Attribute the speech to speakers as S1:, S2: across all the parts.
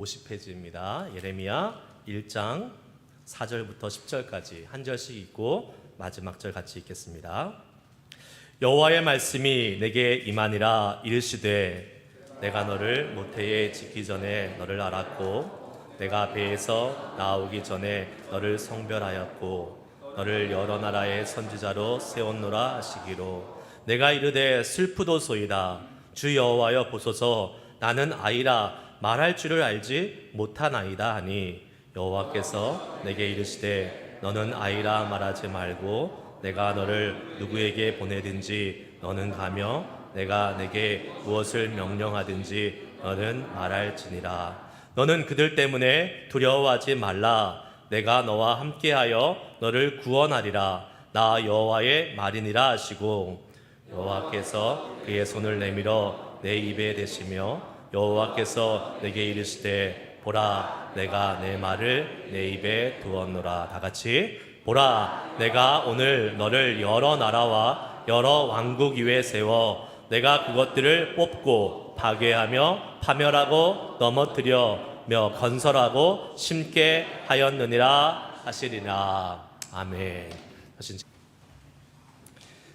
S1: 50페이지입니다. 예레미야 1장 4절부터 10절까지 한 절씩 읽고 마지막 절 같이 읽겠습니다. 여호와의 말씀이 내게 임하니라. 이르시되 내가 너를 모태에 짓기 전에 너를 알았고 내가 배에서 나오기 전에 너를 성별하였고 너를 여러 나라의 선지자로 세웠노라 하시기로 내가 이르되 슬프도소이다. 주 여호와여 보소서 나는 아이라 말할 줄을 알지 못하나이다 하니 여호와께서 내게 이르시되 너는 아이라 말하지 말고 내가 너를 누구에게 보내든지 너는 가며 내가 내게 무엇을 명령하든지 너는 말할지니라. 너는 그들 때문에 두려워하지 말라. 내가 너와 함께하여 너를 구원하리라. 나 여호와의 말이니라 하시고 여호와께서 그의 손을 내밀어 내 입에 대시며 여호와께서 내게 이르시되 보라 내가 내 말을 내 입에 두었노라. 다 같이 보라 내가 오늘 너를 여러 나라와 여러 왕국 위에 세워 내가 그것들을 뽑고 파괴하며 파멸하고 넘어뜨려며 건설하고 심게 하였느니라 하시리라. 아멘.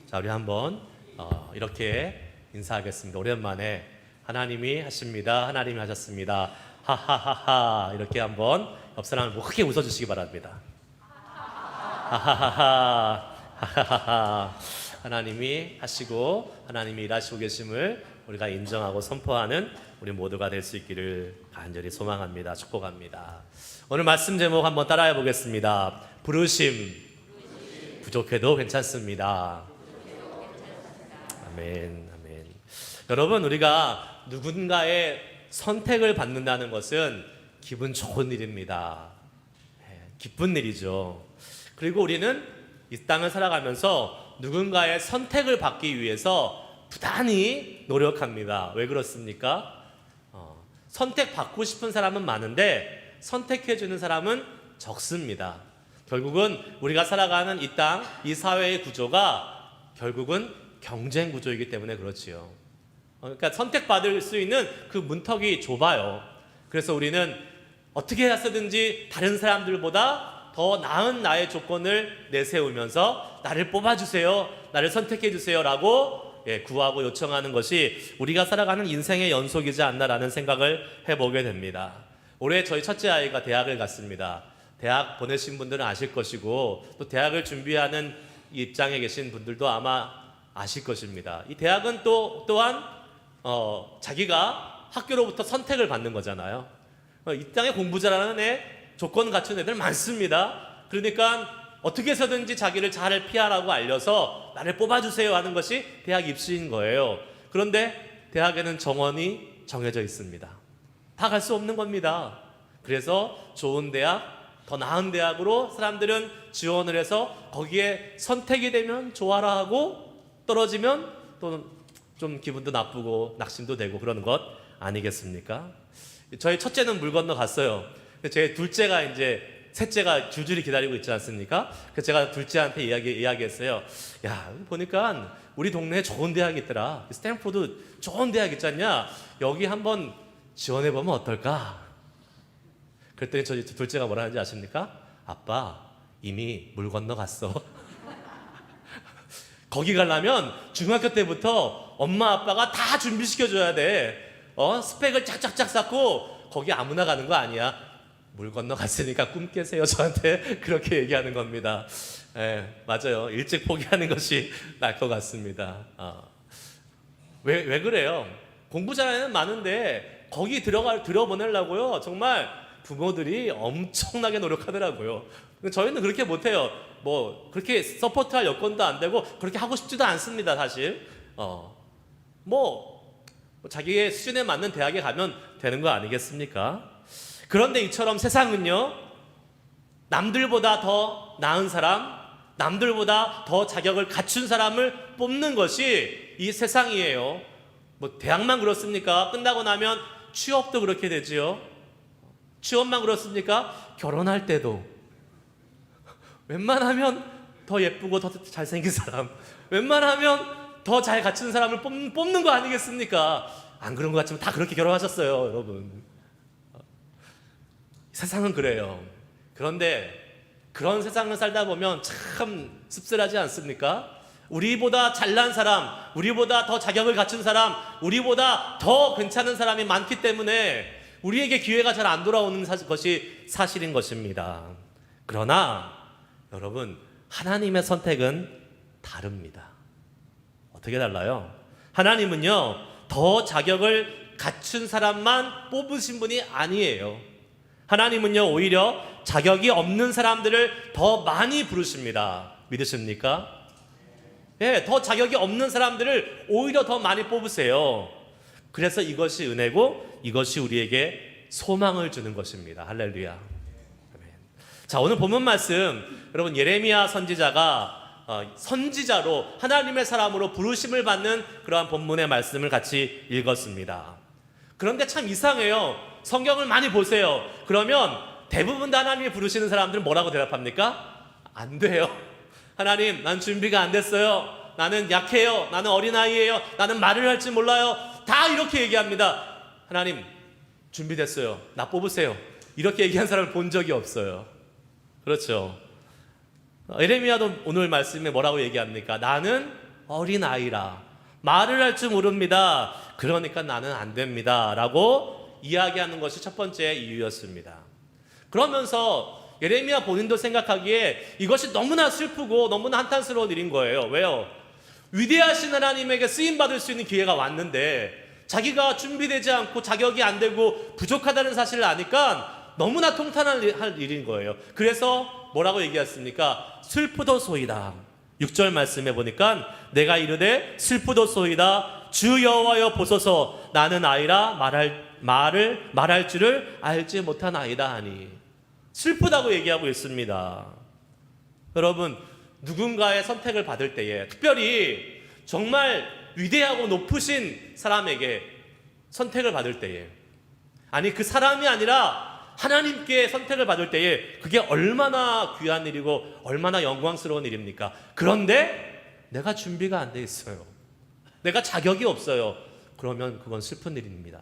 S1: 자, 우리 한번 이렇게 인사하겠습니다. 오랜만에 하나님이 하십니다. 하나님이 하셨습니다. 하하하하. 이렇게 한번 옆 사람을 크게 웃어주시기 바랍니다. 하하하하. 하하하하. 하나님이 하시고 하나님이 일하시고 계심을 우리가 인정하고 선포하는 우리 모두가 될 수 있기를 간절히 소망합니다. 축복합니다. 오늘 말씀 제목 한번 따라해 보겠습니다. 부르심 부족해도 괜찮습니다. 아멘. 아멘. 여러분, 우리가 누군가의 선택을 받는다는 것은 기분 좋은 일입니다. 기쁜 일이죠. 그리고 우리는 이 땅을 살아가면서 누군가의 선택을 받기 위해서 부단히 노력합니다. 왜 그렇습니까? 선택받고 싶은 사람은 많은데 선택해주는 사람은 적습니다. 결국은 우리가 살아가는 이 땅, 이 사회의 구조가 결국은 경쟁 구조이기 때문에 그렇지요. 그러니까 선택받을 수 있는 그 문턱이 좁아요. 그래서 우리는 어떻게 해서든지 다른 사람들보다 더 나은 나의 조건을 내세우면서 나를 뽑아주세요, 나를 선택해주세요 라고 구하고 요청하는 것이 우리가 살아가는 인생의 연속이지 않나라는 생각을 해보게 됩니다. 올해 저희 첫째 아이가 대학을 갔습니다. 대학 보내신 분들은 아실 것이고 또 대학을 준비하는 입장에 계신 분들도 아마 아실 것입니다. 이 대학은 또한 자기가 학교로부터 선택을 받는 거잖아요. 이 땅에 공부 잘하는 애, 조건 갖춘 애들 많습니다. 그러니까 어떻게 해서든지 자기를 잘 피하라고 알려서 나를 뽑아주세요 하는 것이 대학 입시인 거예요. 그런데 대학에는 정원이 정해져 있습니다. 다 갈 수 없는 겁니다. 그래서 좋은 대학, 더 나은 대학으로 사람들은 지원을 해서 거기에 선택이 되면 좋아라 하고 떨어지면 또 좀 기분도 나쁘고 낙심도 되고 그러는 것 아니겠습니까? 저희 첫째는 물 건너 갔어요. 제 둘째가 이제 셋째가 줄줄이 기다리고 있지 않습니까? 그래서 제가 둘째한테 이야기했어요. 야, 보니까 우리 동네에 좋은 대학이 있더라. 스탠포드 좋은 대학 있지 않냐? 여기 한번 지원해보면 어떨까? 그랬더니 저 둘째가 뭐라 하는지 아십니까? 아빠, 이미 물 건너 갔어. 거기 가려면 중학교 때부터 엄마 아빠가 다 준비시켜줘야 돼. 스펙을 쫙쫙쫙 쌓고 거기 아무나 가는 거 아니야. 물 건너 갔으니까 꿈 깨세요. 저한테 그렇게 얘기하는 겁니다. 맞아요. 일찍 포기하는 것이 나을 것 같습니다. 왜 그래요? 공부 잘하는 애는 많은데 거기 들어보내려고요. 정말 부모들이 엄청나게 노력하더라고요. 저희는 그렇게 못해요. 뭐 그렇게 서포트할 여건도 안 되고 그렇게 하고 싶지도 않습니다. 사실 자기의 수준에 맞는 대학에 가면 되는 거 아니겠습니까? 그런데 이처럼 세상은요, 남들보다 더 나은 사람, 남들보다 더 자격을 갖춘 사람을 뽑는 것이 이 세상이에요. 뭐 대학만 그렇습니까? 끝나고 나면 취업도 그렇게 되지요. 취업만 그렇습니까? 결혼할 때도 웬만하면 더 예쁘고 더 잘생긴 사람, 웬만하면 더 잘 갖춘 사람을 뽑는 거 아니겠습니까? 안 그런 것 같지만 다 그렇게 결혼하셨어요, 여러분. 세상은 그래요. 그런데 그런 세상을 살다 보면 참 씁쓸하지 않습니까? 우리보다 잘난 사람, 우리보다 더 자격을 갖춘 사람, 우리보다 더 괜찮은 사람이 많기 때문에 우리에게 기회가 잘 안 돌아오는 것이 사실인 것입니다. 그러나 여러분, 하나님의 선택은 다릅니다. 어떻게 달라요? 하나님은요, 더 자격을 갖춘 사람만 뽑으신 분이 아니에요. 하나님은요, 오히려 자격이 없는 사람들을 더 많이 부르십니다. 믿으십니까? 예, 더 자격이 없는 사람들을 오히려 더 많이 뽑으세요. 그래서 이것이 은혜고 이것이 우리에게 소망을 주는 것입니다. 할렐루야. 아멘. 자, 오늘 본문 말씀, 여러분, 예레미야 선지자가 선지자로 하나님의 사람으로 부르심을 받는 그러한 본문의 말씀을 같이 읽었습니다. 그런데 참 이상해요. 성경을 많이 보세요. 그러면 대부분 다 하나님이 부르시는 사람들은 뭐라고 대답합니까? 안 돼요. 하나님, 난 준비가 안 됐어요. 나는 약해요. 나는 어린아이예요. 나는 말을 할 줄 몰라요. 다 이렇게 얘기합니다. 하나님, 준비됐어요. 나 뽑으세요. 이렇게 얘기한 사람을 본 적이 없어요. 그렇죠. 예레미야도 오늘 말씀에 뭐라고 얘기합니까? 나는 어린아이라 말을 할 줄 모릅니다. 그러니까 나는 안 됩니다. 라고 이야기하는 것이 첫 번째 이유였습니다. 그러면서 예레미야 본인도 생각하기에 이것이 너무나 슬프고 너무나 한탄스러운 일인 거예요. 왜요? 위대하신 하나님에게 쓰임받을 수 있는 기회가 왔는데 자기가 준비되지 않고 자격이 안 되고 부족하다는 사실을 아니까 너무나 통탄할 일인 거예요. 그래서 뭐라고 얘기했습니까? 슬프도소이다. 6절 말씀해 보니까 내가 이르되 슬프도소이다. 주 여호와여 보소서 나는 아이라 말할 줄을 알지 못한 아이다 하니. 슬프다고 얘기하고 있습니다. 여러분, 누군가의 선택을 받을 때에, 특별히 정말 위대하고 높으신 사람에게 선택을 받을 때에, 아니 그 사람이 아니라 하나님께 선택을 받을 때에 그게 얼마나 귀한 일이고 얼마나 영광스러운 일입니까? 그런데 내가 준비가 안 돼 있어요. 내가 자격이 없어요. 그러면 그건 슬픈 일입니다.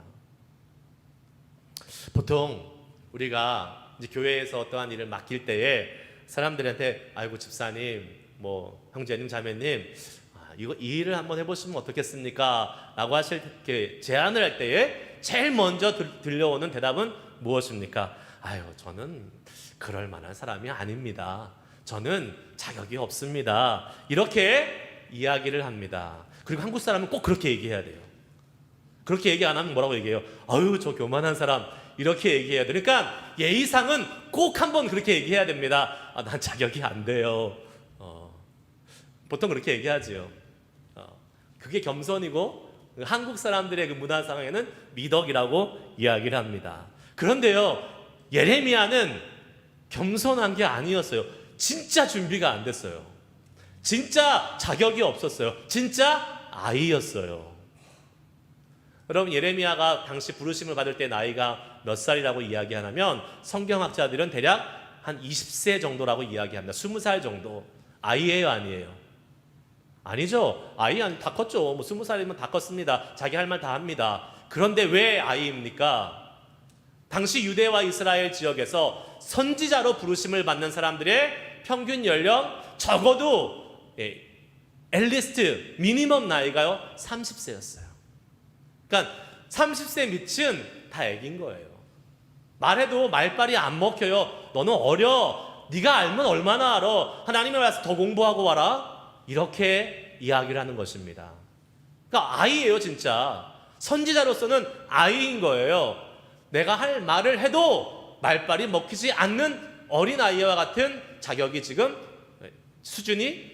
S1: 보통 우리가 이제 교회에서 어떠한 일을 맡길 때에 사람들한테 아이고 집사님, 뭐 형제님, 자매님, 이 일을 한번 해보시면 어떻겠습니까? 라고 하실 때 제안을 할 때에 제일 먼저 들려오는 대답은 무엇입니까? 아유, 저는 그럴 만한 사람이 아닙니다. 저는 자격이 없습니다. 이렇게 이야기를 합니다. 그리고 한국 사람은 꼭 그렇게 얘기해야 돼요. 그렇게 얘기 안 하면 뭐라고 얘기해요? 아유, 저 교만한 사람. 이렇게 얘기해야 돼요. 그러니까 예의상은 꼭 한번 그렇게 얘기해야 됩니다. 난 자격이 안 돼요. 보통 그렇게 얘기하지요. 그게 겸손이고 한국 사람들의 그 문화상에는 미덕이라고 이야기를 합니다. 그런데요, 예레미야는 겸손한 게 아니었어요. 진짜 준비가 안 됐어요. 진짜 자격이 없었어요. 진짜 아이였어요. 여러분, 예레미야가 당시 부르심을 받을 때 나이가 몇 살이라고 이야기하냐면 성경학자들은 대략 한 20세 정도라고 이야기합니다. 20살 정도. 아이예요, 아니에요? 아니죠. 아이 다 컸죠. 뭐 20살이면 다 컸습니다. 자기 할 말 다 합니다. 그런데 왜 아이입니까? 당시 유대와 이스라엘 지역에서 선지자로 부르심을 받는 사람들의 평균 연령 적어도 엘리스트 미니멈 나이가요 30세였어요. 그러니까 30세 밑은 다 애긴 거예요. 말해도 말빨이 안 먹혀요. 너는 어려. 네가 알면 얼마나 알아. 하나님을 와서 더 공부하고 와라. 이렇게 이야기를 하는 것입니다. 그러니까 아이예요, 진짜. 선지자로서는 아이인 거예요. 내가 할 말을 해도 말빨이 먹히지 않는 어린아이와 같은 자격이 지금 수준이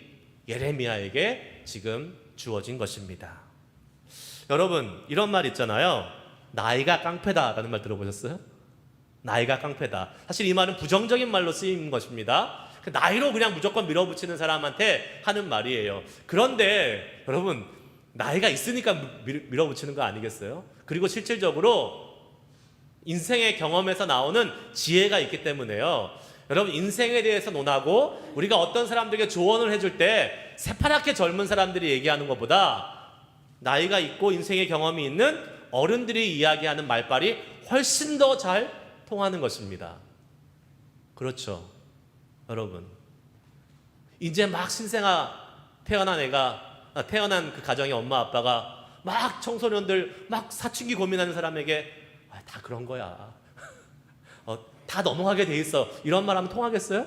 S1: 예레미야에게 지금 주어진 것입니다. 여러분, 이런 말 있잖아요. 나이가 깡패다라는 말 들어보셨어요? 나이가 깡패다. 사실 이 말은 부정적인 말로 쓰인 것입니다. 나이로 그냥 무조건 밀어붙이는 사람한테 하는 말이에요. 그런데 여러분, 나이가 있으니까 밀어붙이는 거 아니겠어요? 그리고 실질적으로 인생의 경험에서 나오는 지혜가 있기 때문에요. 여러분, 인생에 대해서 논하고 우리가 어떤 사람들에게 조언을 해줄 때 새파랗게 젊은 사람들이 얘기하는 것보다 나이가 있고 인생의 경험이 있는 어른들이 이야기하는 말빨이 훨씬 더 잘 통하는 것입니다. 그렇죠. 여러분, 이제 막 신생아 태어난 그 가정의 엄마 아빠가 막 청소년들 막 사춘기 고민하는 사람에게 다 그런 거야. 다 넘어가게 돼 있어. 이런 말 하면 통하겠어요?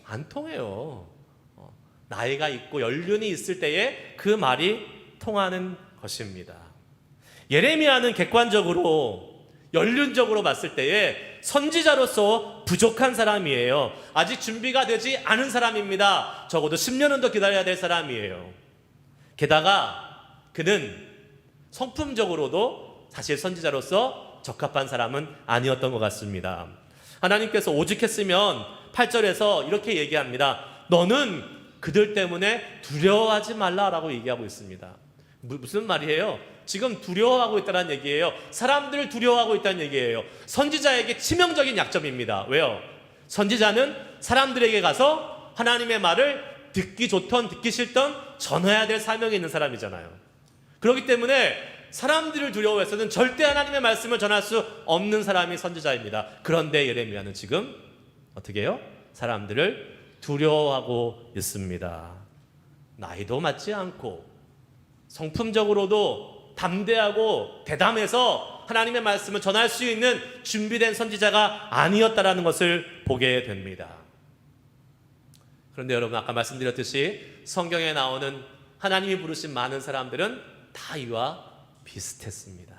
S1: 안 통해요. 나이가 있고 연륜이 있을 때에 그 말이 통하는 것입니다. 예레미야는 객관적으로 연륜적으로 봤을 때에 선지자로서 부족한 사람이에요. 아직 준비가 되지 않은 사람입니다. 적어도 10년은 더 기다려야 될 사람이에요. 게다가 그는 성품적으로도 사실 선지자로서 적합한 사람은 아니었던 것 같습니다. 하나님께서 오직 했으면 8절에서 이렇게 얘기합니다. 너는 그들 때문에 두려워하지 말라라고 얘기하고 있습니다. 무슨 말이에요? 지금 두려워하고 있다는 얘기예요. 사람들을 두려워하고 있다는 얘기예요. 선지자에게 치명적인 약점입니다. 왜요? 선지자는 사람들에게 가서 하나님의 말을 듣기 좋던 듣기 싫던 전해야 될 사명이 있는 사람이잖아요. 그렇기 때문에 사람들을 두려워해서는 절대 하나님의 말씀을 전할 수 없는 사람이 선지자입니다. 그런데 예레미야는 지금 어떻게 해요? 사람들을 두려워하고 있습니다. 나이도 맞지 않고 성품적으로도 담대하고 대담해서 하나님의 말씀을 전할 수 있는 준비된 선지자가 아니었다라는 것을 보게 됩니다. 그런데 여러분, 아까 말씀드렸듯이 성경에 나오는 하나님이 부르신 많은 사람들은 다 이와 비슷했습니다.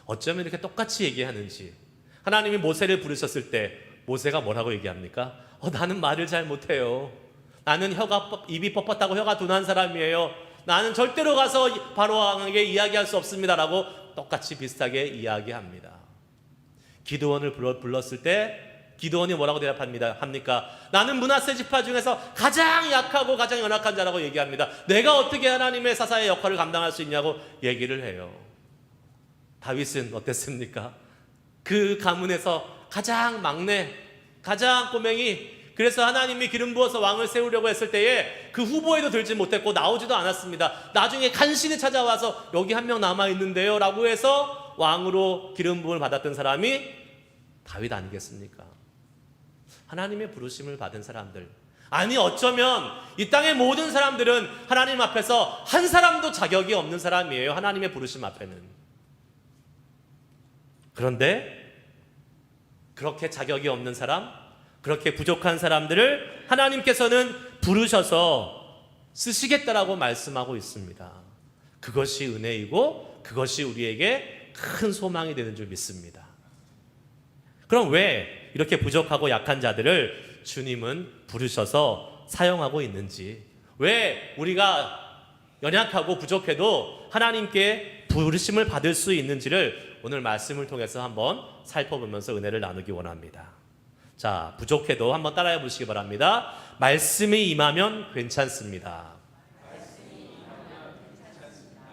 S1: 어쩌면 이렇게 똑같이 얘기하는지. 하나님이 모세를 부르셨을 때 모세가 뭐라고 얘기합니까? 나는 말을 잘 못해요. 나는 입이 뻣뻣하고 혀가 둔한 사람이에요. 나는 절대로 가서 바로왕에게 이야기할 수 없습니다라고 똑같이 비슷하게 이야기합니다. 기드온을 불렀을 때 기드온이 뭐라고 합니까? 나는 므낫세 지파 중에서 가장 약하고 가장 연약한 자라고 얘기합니다. 내가 어떻게 하나님의 사사의 역할을 감당할 수 있냐고 얘기를 해요. 다윗은 어땠습니까? 그 가문에서 가장 막내, 가장 꼬맹이. 그래서 하나님이 기름 부어서 왕을 세우려고 했을 때에 그 후보에도 들지 못했고 나오지도 않았습니다. 나중에 간신히 찾아와서 여기 한 명 남아있는데요 라고 해서 왕으로 기름 부음을 받았던 사람이 다윗 아니겠습니까? 하나님의 부르심을 받은 사람들, 아니 어쩌면 이 땅의 모든 사람들은 하나님 앞에서 한 사람도 자격이 없는 사람이에요. 하나님의 부르심 앞에는. 그런데 그렇게 자격이 없는 사람, 그렇게 부족한 사람들을 하나님께서는 부르셔서 쓰시겠다라고 말씀하고 있습니다. 그것이 은혜이고 그것이 우리에게 큰 소망이 되는 줄 믿습니다. 그럼 왜 이렇게 부족하고 약한 자들을 주님은 부르셔서 사용하고 있는지, 왜 우리가 연약하고 부족해도 하나님께 부르심을 받을 수 있는지를 오늘 말씀을 통해서 한번 살펴보면서 은혜를 나누기 원합니다. 자, 부족해도 한번 따라해 보시기 바랍니다. 말씀이 임하면 괜찮습니다.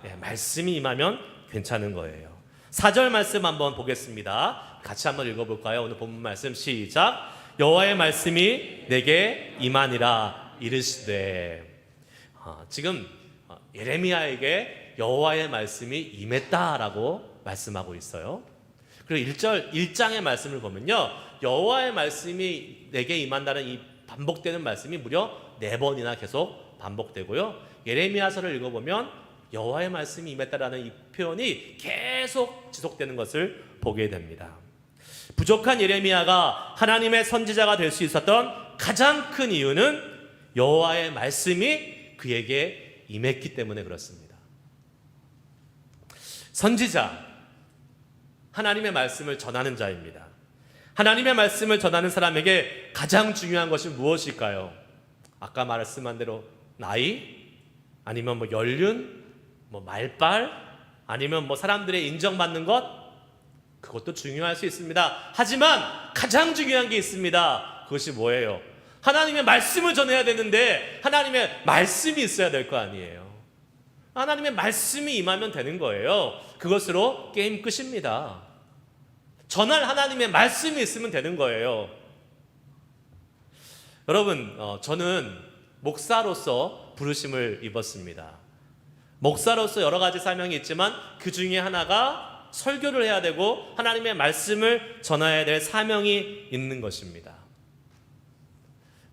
S1: 네, 말씀이 임하면 괜찮은 거예요. 4절 말씀 한번 보겠습니다. 같이 한번 읽어볼까요? 오늘 본문 말씀 시작. 여호와의 말씀이 내게 임하니라 이르시되. 지금 예레미야에게 여호와의 말씀이 임했다라고 말씀하고 있어요. 그리고 1장의 말씀을 보면요, 여호와의 말씀이 내게 임한다는 이 반복되는 말씀이 무려 4번이나 계속 반복되고요, 예레미야서를 읽어보면 여호와의 말씀이 임했다라는 이 표현이 계속 지속되는 것을 보게 됩니다. 부족한 예레미야가 하나님의 선지자가 될 수 있었던 가장 큰 이유는 여호와의 말씀이 그에게 임했기 때문에 그렇습니다. 선지자, 하나님의 말씀을 전하는 자입니다. 하나님의 말씀을 전하는 사람에게 가장 중요한 것이 무엇일까요? 아까 말씀한 대로 나이, 아니면 연륜, 말빨, 아니면 사람들의 인정받는 것, 그것도 중요할 수 있습니다. 하지만 가장 중요한 게 있습니다. 그것이 뭐예요? 하나님의 말씀을 전해야 되는데 하나님의 말씀이 있어야 될 거 아니에요. 하나님의 말씀이 임하면 되는 거예요. 그것으로 게임 끝입니다. 전할 하나님의 말씀이 있으면 되는 거예요. 여러분, 저는 목사로서 부르심을 입었습니다. 목사로서 여러 가지 사명이 있지만 그 중에 하나가 설교를 해야 되고 하나님의 말씀을 전해야 될 사명이 있는 것입니다.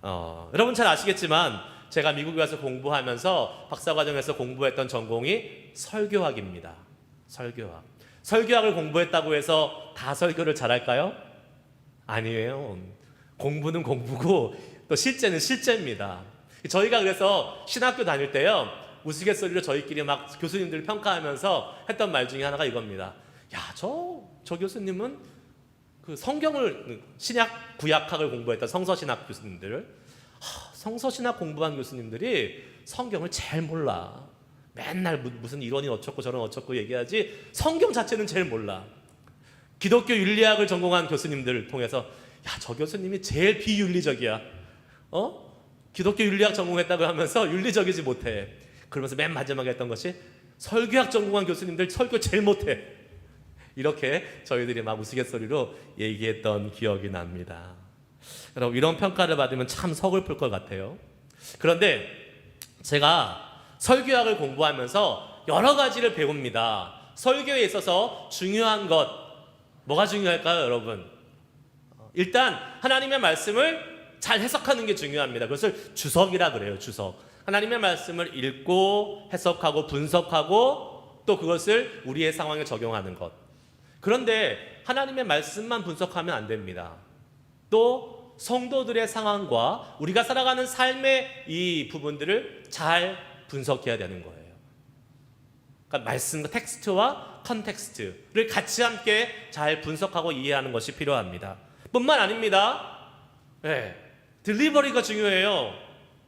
S1: 여러분 잘 아시겠지만 제가 미국에 와서 공부하면서 박사과정에서 공부했던 전공이 설교학입니다. 설교학. 설교학을 공부했다고 해서 다 설교를 잘할까요? 아니에요. 공부는 공부고 또 실제는 실제입니다. 저희가 그래서 신학교 다닐 때요, 우스갯소리로 저희끼리 막 교수님들 평가하면서 했던 말 중에 하나가 이겁니다. 야, 저 교수님은 그 성경을, 신약 구약학을 공부했던 성서신학 교수님들, 성서신학 공부한 교수님들이 성경을 제일 몰라. 맨날 무슨 이론이 어쩌고 저런 어쩌고 얘기하지 성경 자체는 제일 몰라. 기독교 윤리학을 전공한 교수님들을 통해서 야, 저 교수님이 제일 비윤리적이야. 기독교 윤리학 전공했다고 하면서 윤리적이지 못해. 그러면서 맨 마지막에 했던 것이 설교학 전공한 교수님들 설교 제일 못해. 이렇게 저희들이 막 우스갯소리로 얘기했던 기억이 납니다. 여러분, 이런 평가를 받으면 참 서글플 것 같아요. 그런데 제가 설교학을 공부하면서 여러 가지를 배웁니다. 설교에 있어서 중요한 것, 뭐가 중요할까요, 여러분? 일단 하나님의 말씀을 잘 해석하는 게 중요합니다. 그것을 주석이라 그래요. 주석. 하나님의 말씀을 읽고 해석하고 분석하고 또 그것을 우리의 상황에 적용하는 것. 그런데 하나님의 말씀만 분석하면 안 됩니다. 또 성도들의 상황과 우리가 살아가는 삶의 이 부분들을 잘 분석해야 되는 거예요. 그러니까 말씀과 텍스트와 컨텍스트를 같이 함께 잘 분석하고 이해하는 것이 필요합니다. 뿐만 아닙니다. 네, 딜리버리가 중요해요.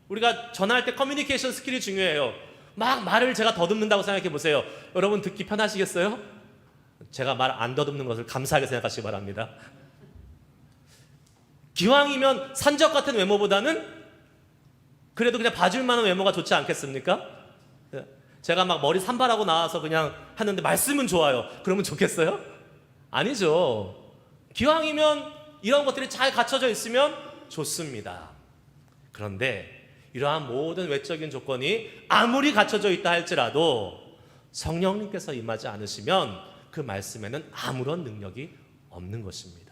S1: 우리가 전화할 때 커뮤니케이션 스킬이 중요해요. 막 말을 제가 더듬는다고 생각해 보세요. 여러분 듣기 편하시겠어요? 제가 말 안 더듬는 것을 감사하게 생각하시기 바랍니다. 기왕이면 산적 같은 외모보다는 그래도 그냥 봐줄 만한 외모가 좋지 않겠습니까? 제가 막 머리 산발하고 나와서 그냥 하는데 말씀은 좋아요. 그러면 좋겠어요? 아니죠. 기왕이면 이런 것들이 잘 갖춰져 있으면 좋습니다. 그런데 이러한 모든 외적인 조건이 아무리 갖춰져 있다 할지라도 성령님께서 임하지 않으시면 그 말씀에는 아무런 능력이 없는 것입니다.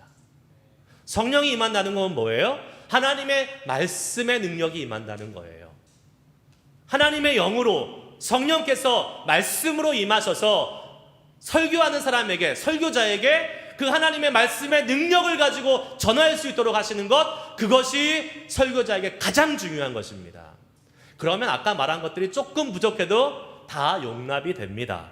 S1: 성령이 임한다는 건 뭐예요? 하나님의 말씀의 능력이 임한다는 거예요. 하나님의 영으로 성령께서 말씀으로 임하셔서 설교하는 사람에게, 설교자에게 그 하나님의 말씀의 능력을 가지고 전할 수 있도록 하시는 것, 그것이 설교자에게 가장 중요한 것입니다. 그러면 아까 말한 것들이 조금 부족해도 다 용납이 됩니다.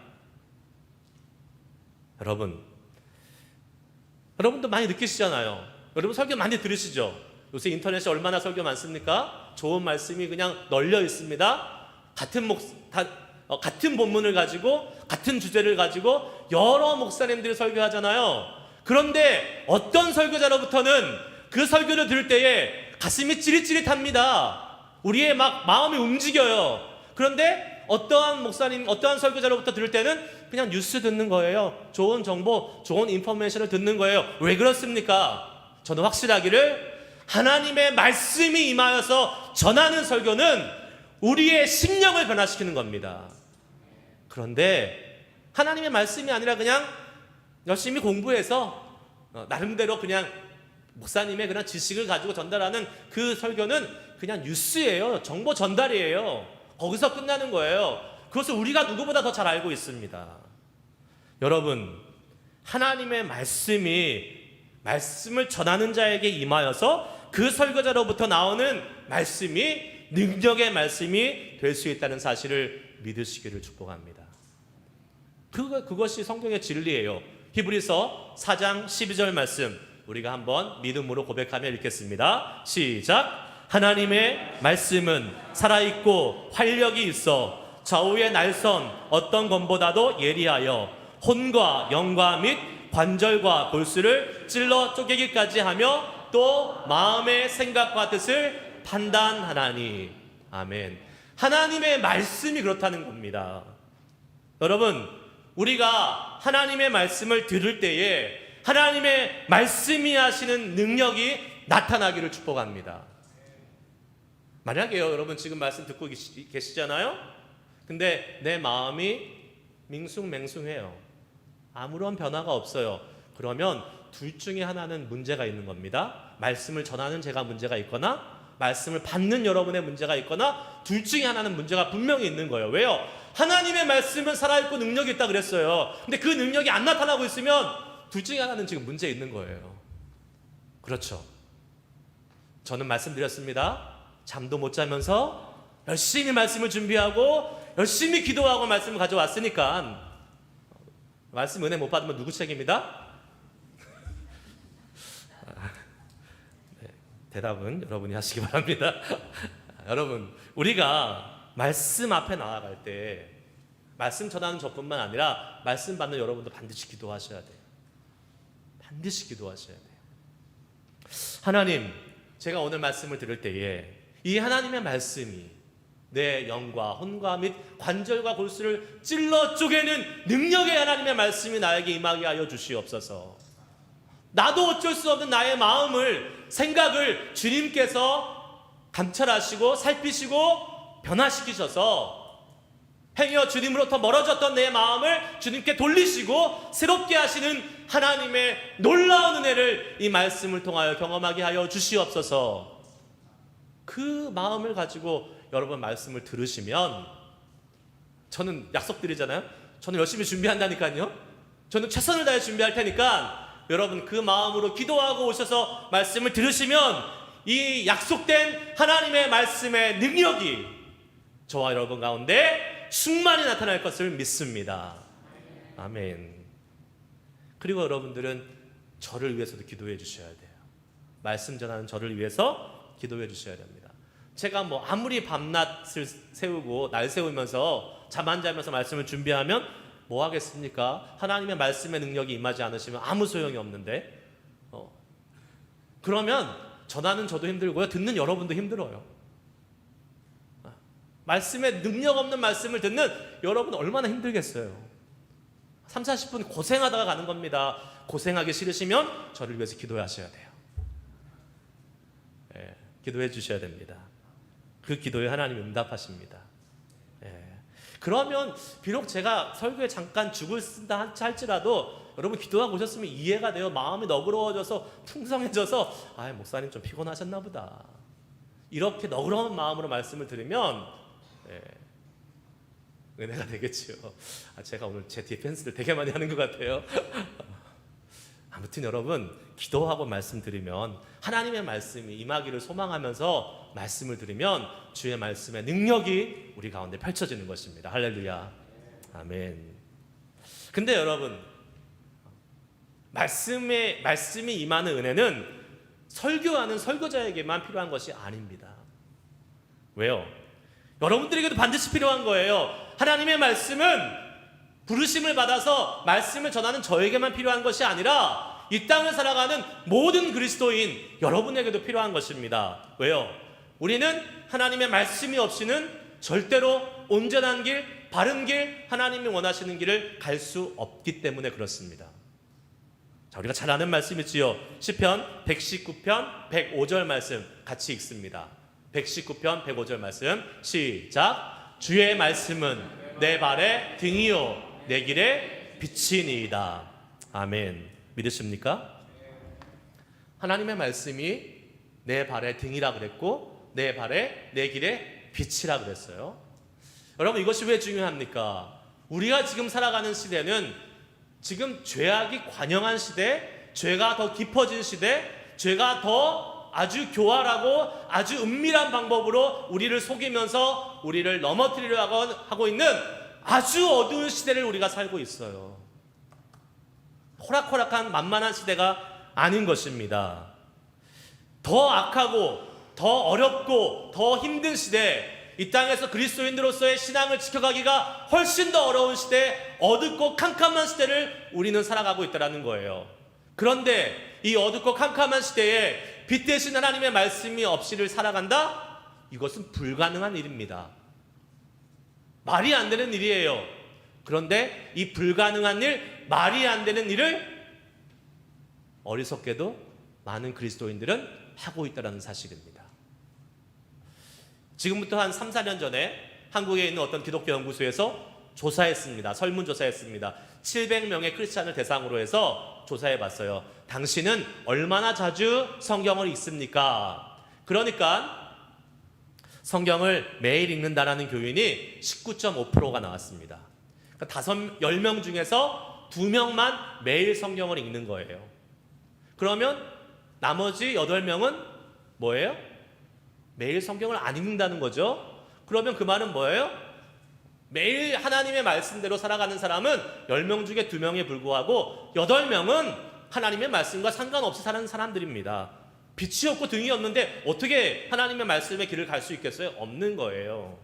S1: 여러분도 많이 느끼시잖아요. 여러분 설교 많이 들으시죠? 요새 인터넷에 얼마나 설교 많습니까? 좋은 말씀이 그냥 널려 있습니다. 같은 본문을 가지고 같은 주제를 가지고 여러 목사님들이 설교하잖아요. 그런데 어떤 설교자로부터는 그 설교를 들을 때에 가슴이 찌릿찌릿합니다. 우리의 막 마음이 움직여요. 그런데 어떠한 목사님, 어떠한 설교자로부터 들을 때는 그냥 뉴스 듣는 거예요. 좋은 정보, 좋은 인포메이션을 듣는 거예요. 왜 그렇습니까? 저는 확실하기를 하나님의 말씀이 임하여서 전하는 설교는 우리의 심령을 변화시키는 겁니다. 그런데 하나님의 말씀이 아니라 그냥 열심히 공부해서 나름대로 그냥 목사님의 그냥 지식을 가지고 전달하는 그 설교는 그냥 뉴스예요. 정보 전달이에요. 거기서 끝나는 거예요. 그것을 우리가 누구보다 더 잘 알고 있습니다. 여러분, 하나님의 말씀을 전하는 자에게 임하여서 그 설교자로부터 나오는 말씀이 능력의 말씀이 될 수 있다는 사실을 믿으시기를 축복합니다. 그것이 성경의 진리예요. 히브리서 4장 12절 말씀 우리가 한번 믿음으로 고백하며 읽겠습니다. 시작. 하나님의 말씀은 살아있고 활력이 있어 좌우의 날선 어떤 검보다도 예리하여 혼과 영과 및 관절과 골수를 찔러 쪼개기까지 하며 또 마음의 생각과 뜻을 판단하나니. 아멘. 하나님의 말씀이 그렇다는 겁니다. 여러분, 우리가 하나님의 말씀을 들을 때에 하나님의 말씀이 하시는 능력이 나타나기를 축복합니다. 만약에요, 여러분 지금 말씀 듣고 계시잖아요? 근데 내 마음이 밍숭맹숭해요. 아무런 변화가 없어요. 그러면 둘 중에 하나는 문제가 있는 겁니다. 말씀을 전하는 제가 문제가 있거나 말씀을 받는 여러분의 문제가 있거나 둘 중에 하나는 문제가 분명히 있는 거예요. 왜요? 하나님의 말씀은 살아있고 능력이 있다 그랬어요. 근데 그 능력이 안 나타나고 있으면 둘 중에 하나는 지금 문제 있는 거예요. 그렇죠. 저는 말씀드렸습니다. 잠도 못 자면서 열심히 말씀을 준비하고 열심히 기도하고 말씀을 가져왔으니까 말씀 은혜 못 받으면 누구 책임이다? 네, 대답은 여러분이 하시기 바랍니다. 여러분, 우리가 말씀 앞에 나아갈 때 말씀 전하는 저뿐만 아니라 말씀 받는 여러분도 반드시 기도하셔야 돼요. 반드시 기도하셔야 돼요. 하나님, 제가 오늘 말씀을 들을 때에 이 하나님의 말씀이 내 영과 혼과 및 관절과 골수를 찔러 쪼개는 능력의 하나님의 말씀이 나에게 임하게 하여 주시옵소서. 나도 어쩔 수 없는 나의 마음을, 생각을 주님께서 감찰하시고 살피시고 변화시키셔서 행여 주님으로부터 멀어졌던 내 마음을 주님께 돌리시고 새롭게 하시는 하나님의 놀라운 은혜를 이 말씀을 통하여 경험하게 하여 주시옵소서. 그 마음을 가지고 여러분 말씀을 들으시면, 저는 약속드리잖아요. 저는 열심히 준비한다니까요. 저는 최선을 다해 준비할 테니까 여러분 그 마음으로 기도하고 오셔서 말씀을 들으시면 이 약속된 하나님의 말씀의 능력이 저와 여러분 가운데 충만히 나타날 것을 믿습니다. 아멘. 그리고 여러분들은 저를 위해서도 기도해 주셔야 돼요. 말씀 전하는 저를 위해서 기도해 주셔야 됩니다. 제가 뭐 아무리 밤낮을 세우고 날 세우면서 잠 안 자면서 말씀을 준비하면 뭐 하겠습니까? 하나님의 말씀의 능력이 임하지 않으시면 아무 소용이 없는데, 그러면 전하는 저도 힘들고요, 듣는 여러분도 힘들어요. 말씀에 능력 없는 말씀을 듣는 여러분 얼마나 힘들겠어요. 3, 40분 고생하다가 가는 겁니다. 고생하기 싫으시면 저를 위해서 기도하셔야 돼요. 예, 기도해 주셔야 됩니다. 그 기도에 하나님 응답하십니다. 예. 그러면 비록 제가 설교에 잠깐 죽을 쓴다 할지라도 여러분 기도하고 오셨으면 이해가 돼요. 마음이 너그러워져서 풍성해져서 목사님 좀 피곤하셨나 보다. 이렇게 너그러운 마음으로 말씀을 들으면 은혜가 되겠죠. 제가 오늘 제 디펜스를 되게 많이 하는 것 같아요. 아무튼 여러분, 기도하고 말씀 들으면 하나님의 말씀이 임하기를 소망하면서 말씀을 들으면 주의 말씀의 능력이 우리 가운데 펼쳐지는 것입니다. 할렐루야. 아멘. 근데 여러분, 말씀이 임하는 은혜는 설교하는 설교자에게만 필요한 것이 아닙니다. 왜요? 여러분들에게도 반드시 필요한 거예요. 하나님의 말씀은 부르심을 받아서 말씀을 전하는 저에게만 필요한 것이 아니라 이 땅을 살아가는 모든 그리스도인 여러분에게도 필요한 것입니다. 왜요? 우리는 하나님의 말씀이 없이는 절대로 온전한 길, 바른 길, 하나님이 원하시는 길을 갈 수 없기 때문에 그렇습니다. 자, 우리가 잘 아는 말씀이지요. 시편 119편 105절 말씀 같이 읽습니다. 119편 105절 말씀 시작. 주의 말씀은 내 발의 등이요 내 길의 빛이니이다. 아멘. 믿으십니까? 하나님의 말씀이 내 발의 등이라 그랬고 내 길의 빛이라 그랬어요. 여러분, 이것이 왜 중요합니까? 우리가 지금 살아가는 시대는 지금 죄악이 관영한 시대, 죄가 더 깊어진 시대, 죄가 더 아주 교활하고 아주 은밀한 방법으로 우리를 속이면서 우리를 넘어뜨리려 하고 있는 아주 어두운 시대를 우리가 살고 있어요. 호락호락한 만만한 시대가 아닌 것입니다. 더 악하고 더 어렵고 더 힘든 시대, 이 땅에서 그리스도인들로서의 신앙을 지켜가기가 훨씬 더 어려운 시대, 어둡고 캄캄한 시대를 우리는 살아가고 있다는 거예요. 그런데 이 어둡고 캄캄한 시대에 빛 대신 하나님의 말씀이 없이를 살아간다? 이것은 불가능한 일입니다. 말이 안 되는 일이에요. 그런데 이 불가능한 일, 말이 안 되는 일을 어리석게도 많은 그리스도인들은 하고 있다는 사실입니다. 지금부터 한 3, 4년 전에 한국에 있는 어떤 기독교 연구소에서 조사했습니다. 설문조사했습니다. 700명의 크리스찬을 대상으로 해서 조사해봤어요. 당신은 얼마나 자주 성경을 읽습니까? 그러니까 성경을 매일 읽는다라는 교인이 19.5%가 나왔습니다. 그러니까 10명 중에서 2명만 매일 성경을 읽는 거예요. 그러면 나머지 8명은 뭐예요? 매일 성경을 안 읽는다는 거죠. 그러면 그 말은 뭐예요? 매일 하나님의 말씀대로 살아가는 사람은 10명 중에 2명에 불구하고 8명은 하나님의 말씀과 상관없이 사는 사람들입니다. 빛이 없고 등이 없는데 어떻게 하나님의 말씀의 길을 갈 수 있겠어요? 없는 거예요.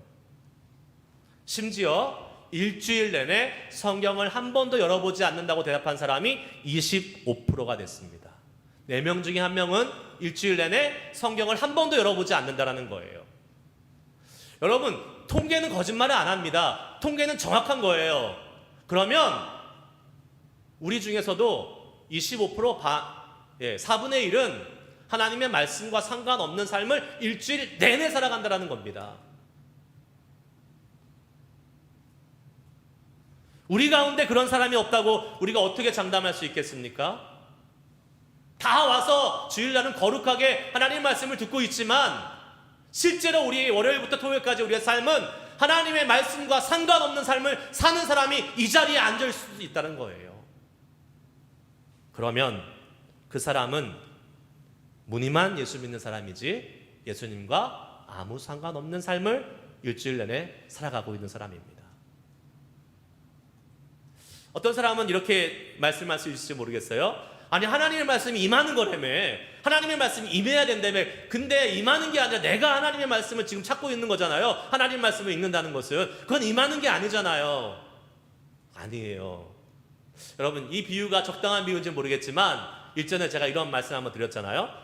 S1: 심지어 일주일 내내 성경을 한 번도 열어보지 않는다고 대답한 사람이 25%가 됐습니다. 4명 중에 1명은 일주일 내내 성경을 한 번도 열어보지 않는다는 거예요. 여러분, 통계는 거짓말을 안 합니다. 통계는 정확한 거예요. 그러면 우리 중에서도 25% 4분의 1은 하나님의 말씀과 상관없는 삶을 일주일 내내 살아간다는 겁니다. 우리 가운데 그런 사람이 없다고 우리가 어떻게 장담할 수 있겠습니까? 다 와서 주일날은 거룩하게 하나님의 말씀을 듣고 있지만 실제로 우리 월요일부터 토요일까지 우리의 삶은 하나님의 말씀과 상관없는 삶을 사는 사람이 이 자리에 앉을 수도 있다는 거예요. 그러면 그 사람은 무늬만 예수 믿는 사람이지 예수님과 아무 상관없는 삶을 일주일 내내 살아가고 있는 사람입니다. 어떤 사람은 이렇게 말씀할 수 있을지 모르겠어요. 아니, 하나님의 말씀이 임하는 거라며. 하나님의 말씀이 임해야 된다며. 근데 임하는 게 아니라 내가 하나님의 말씀을 지금 찾고 있는 거잖아요. 하나님의 말씀을 읽는다는 것은. 그건 임하는 게 아니잖아요. 아니에요. 여러분, 이 비유가 적당한 비유인지 모르겠지만 일전에 제가 이런 말씀 한번 드렸잖아요.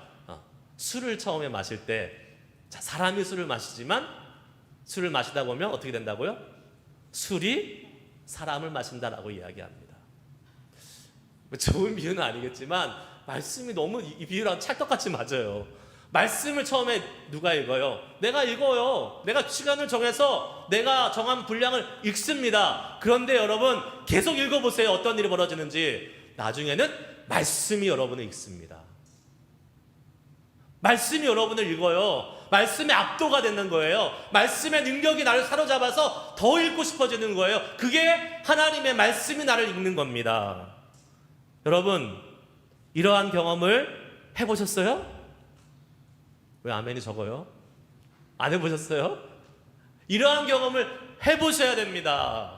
S1: 술을 처음에 마실 때, 자, 사람이 술을 마시지만 술을 마시다 보면 어떻게 된다고요? 술이 사람을 마신다라고 이야기합니다. 좋은 비유는 아니겠지만 말씀이 너무 이 비유랑 찰떡같이 맞아요. 말씀을 처음에 누가 읽어요? 내가 읽어요. 내가 시간을 정해서 내가 정한 분량을 읽습니다. 그런데 여러분 계속 읽어보세요. 어떤 일이 벌어지는지. 나중에는 말씀이 여러분을 읽습니다. 말씀이 여러분을 읽어요. 말씀에 압도가 되는 거예요. 말씀의 능력이 나를 사로잡아서 더 읽고 싶어지는 거예요. 그게 하나님의 말씀이 나를 읽는 겁니다. 여러분, 이러한 경험을 해보셨어요? 왜 아멘이 적어요? 안 해보셨어요? 이러한 경험을 해보셔야 됩니다.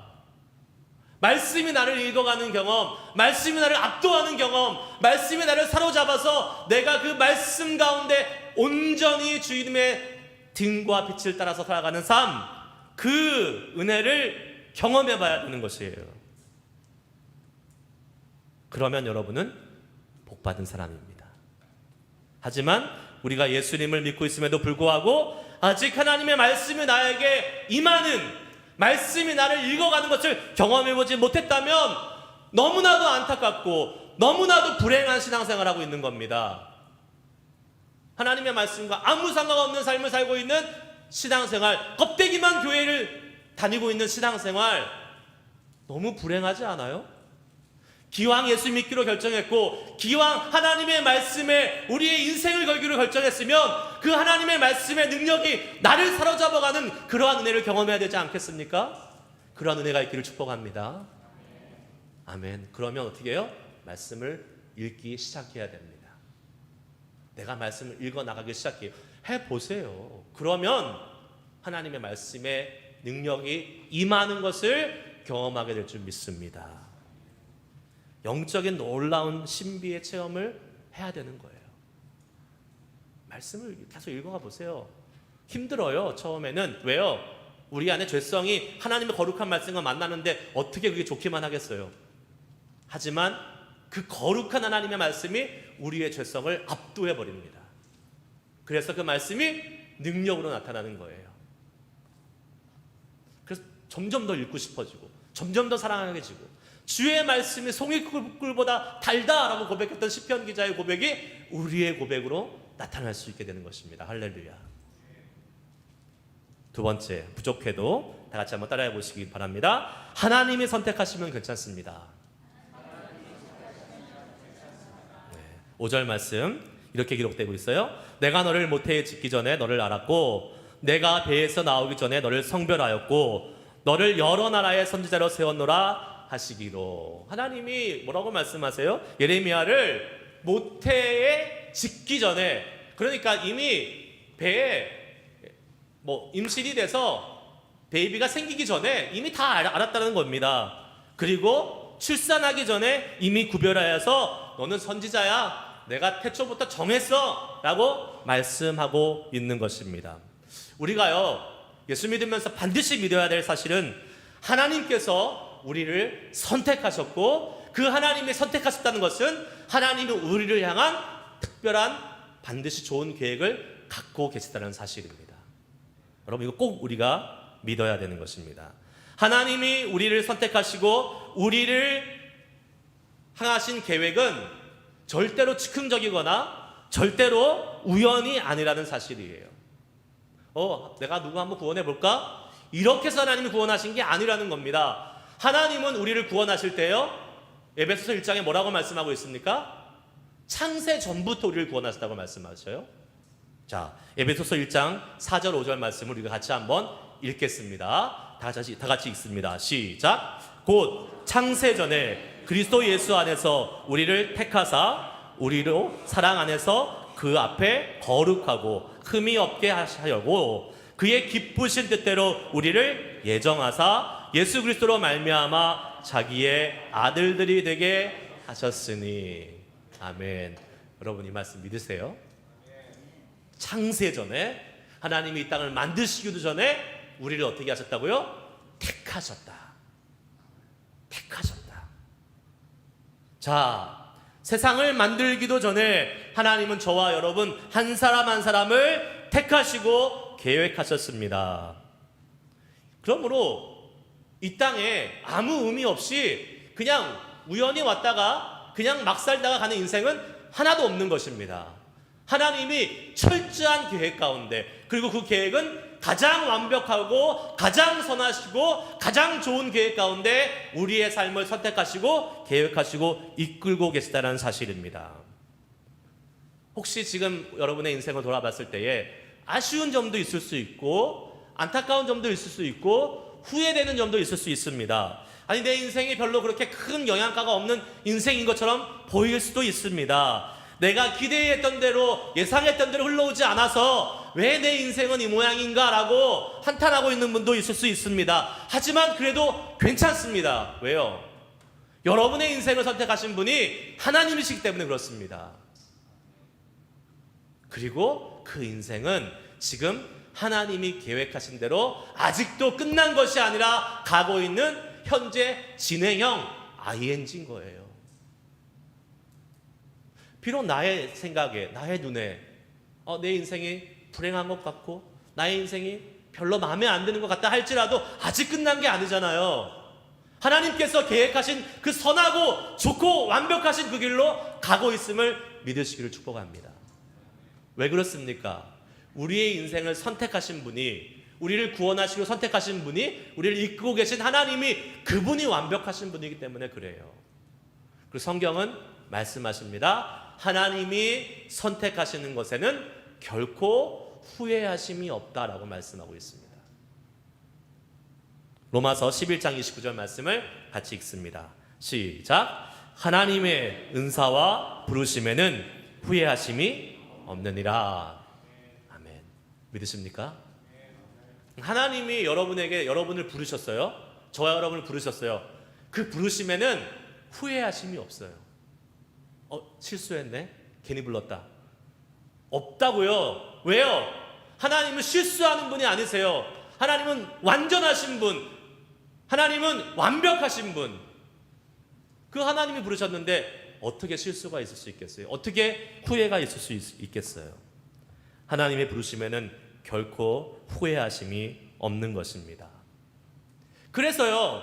S1: 말씀이 나를 읽어가는 경험, 말씀이 나를 압도하는 경험, 말씀이 나를 사로잡아서 내가 그 말씀 가운데 온전히 주님의 등과 빛을 따라서 살아가는 삶, 그 은혜를 경험해 봐야 되는 것이에요. 그러면 여러분은 복받은 사람입니다. 하지만 우리가 예수님을 믿고 있음에도 불구하고 아직 하나님의 말씀이 나에게 임하는, 말씀이 나를 읽어가는 것을 경험해보지 못했다면 너무나도 안타깝고 너무나도 불행한 신앙생활을 하고 있는 겁니다. 하나님의 말씀과 아무 상관없는 삶을 살고 있는 신앙생활, 껍데기만 교회를 다니고 있는 신앙생활, 너무 불행하지 않아요? 기왕 예수 믿기로 결정했고 기왕 하나님의 말씀에 우리의 인생을 걸기로 결정했으면 그 하나님의 말씀의 능력이 나를 사로잡아가는 그러한 은혜를 경험해야 되지 않겠습니까? 그러한 은혜가 있기를 축복합니다. 아멘. 그러면 어떻게 해요? 말씀을 읽기 시작해야 됩니다. 내가 말씀을 읽어나가기 시작해요. 해보세요. 그러면 하나님의 말씀의 능력이 임하는 것을 경험하게 될 줄 믿습니다. 영적인 놀라운 신비의 체험을 해야 되는 거예요. 말씀을 계속 읽어가 보세요. 힘들어요, 처음에는. 왜요? 우리 안에 죄성이 하나님의 거룩한 말씀과 만나는데 어떻게 그게 좋기만 하겠어요? 하지만 그 거룩한 하나님의 말씀이 우리의 죄성을 압도해 버립니다. 그래서 그 말씀이 능력으로 나타나는 거예요. 그래서 점점 더 읽고 싶어지고 점점 더 사랑하게 지고 주의 말씀이 송이꿀보다 달다라고 고백했던 시편 기자의 고백이 우리의 고백으로 나타날 수 있게 되는 것입니다. 할렐루야. 두 번째, 부족해도 다 같이 한번 따라해 보시기 바랍니다. 하나님이 선택하시면 괜찮습니다. 5절 말씀 이렇게 기록되고 있어요. 내가 너를 모태에 짓기 전에 너를 알았고 내가 배에서 나오기 전에 너를 성별하였고 너를 여러 나라의 선지자로 세웠노라 하시기로. 하나님이 뭐라고 말씀하세요? 예레미야를 모태에 짓기 전에, 그러니까 이미 배에 임신이 돼서 베이비가 생기기 전에 이미 다 알았다는 겁니다. 그리고 출산하기 전에 이미 구별하여서 너는 선지자야, 내가 태초부터 정했어 라고 말씀하고 있는 것입니다. 우리가요, 예수 믿으면서 반드시 믿어야 될 사실은 하나님께서 우리를 선택하셨고, 그 하나님이 선택하셨다는 것은 하나님이 우리를 향한 특별한 반드시 좋은 계획을 갖고 계시다는 사실입니다. 여러분, 이거 꼭 우리가 믿어야 되는 것입니다. 하나님이 우리를 선택하시고 우리를 향하신 계획은 절대로 즉흥적이거나 절대로 우연이 아니라는 사실이에요. 내가 누구 한번 구원해 볼까? 이렇게 해서 하나님이 구원하신 게 아니라는 겁니다. 하나님은 우리를 구원하실 때요, 에베소서 1장에 뭐라고 말씀하고 있습니까? 창세 전부터 우리를 구원하셨다고 말씀하셔요. 자, 에베소서 1장 4절 5절 말씀을 우리가 같이 한번 읽겠습니다. 다 같이 읽습니다. 시작. 곧 창세 전에 그리스도 예수 안에서 우리를 택하사 우리로 사랑 안에서 그 앞에 거룩하고 흠이 없게 하려고 그의 기쁘신 뜻대로 우리를 예정하사 예수 그리스도로 말미암아 자기의 아들들이 되게 하셨으니. 아멘. 여러분, 이 말씀 믿으세요? 창세 전에 하나님이 이 땅을 만드시기도 전에 우리를 어떻게 하셨다고요? 택하셨다. 택하셨다. 자, 세상을 만들기도 전에 하나님은 저와 여러분 한 사람 한 사람을 택하시고 계획하셨습니다. 그러므로 이 땅에 아무 의미 없이 그냥 우연히 왔다가 그냥 막 살다가 가는 인생은 하나도 없는 것입니다. 하나님이 철저한 계획 가운데, 그리고 그 계획은 가장 완벽하고 가장 선하시고 가장 좋은 계획 가운데 우리의 삶을 선택하시고 계획하시고 이끌고 계시다는 사실입니다. 혹시 지금 여러분의 인생을 돌아봤을 때에 아쉬운 점도 있을 수 있고 안타까운 점도 있을 수 있고 후회되는 점도 있을 수 있습니다. 아니, 내 인생이 별로 그렇게 큰 영향가가 없는 인생인 것처럼 보일 수도 있습니다. 내가 기대했던 대로 예상했던 대로 흘러오지 않아서 왜 내 인생은 이 모양인가 라고 한탄하고 있는 분도 있을 수 있습니다. 하지만 그래도 괜찮습니다. 왜요? 여러분의 인생을 선택하신 분이 하나님이시기 때문에 그렇습니다. 그리고 그 인생은 지금 하나님이 계획하신 대로 아직도 끝난 것이 아니라 가고 있는 현재 진행형 ING인 거예요. 비록 나의 생각에, 나의 눈에 내 인생이 불행한 것 같고 나의 인생이 별로 마음에 안 드는 것 같다 할지라도 아직 끝난 게 아니잖아요. 하나님께서 계획하신 그 선하고 좋고 완벽하신 그 길로 가고 있음을 믿으시기를 축복합니다. 왜 그렇습니까? 우리의 인생을 선택하신 분이, 우리를 구원하시고 선택하신 분이, 우리를 이끌고 계신 하나님이, 그분이 완벽하신 분이기 때문에 그래요. 그리고 성경은 말씀하십니다. 하나님이 선택하시는 것에는 결코 후회하심이 없다라고 말씀하고 있습니다. 로마서 11장 29절 말씀을 같이 읽습니다. 시작. 하나님의 은사와 부르심에는 후회하심이 없느니라. 아멘. 믿으십니까? 하나님이 여러분을 부르셨어요. 저와 여러분을 부르셨어요. 그 부르심에는 후회하심이 없어요. 실수했네? 괜히 불렀다. 없다고요. 왜요? 하나님은 실수하는 분이 아니세요. 하나님은 완전하신 분, 하나님은 완벽하신 분. 그 하나님이 부르셨는데 어떻게 실수가 있을 수 있겠어요? 어떻게 후회가 있을 수 있겠어요? 하나님의 부르심에는 결코 후회하심이 없는 것입니다. 그래서요,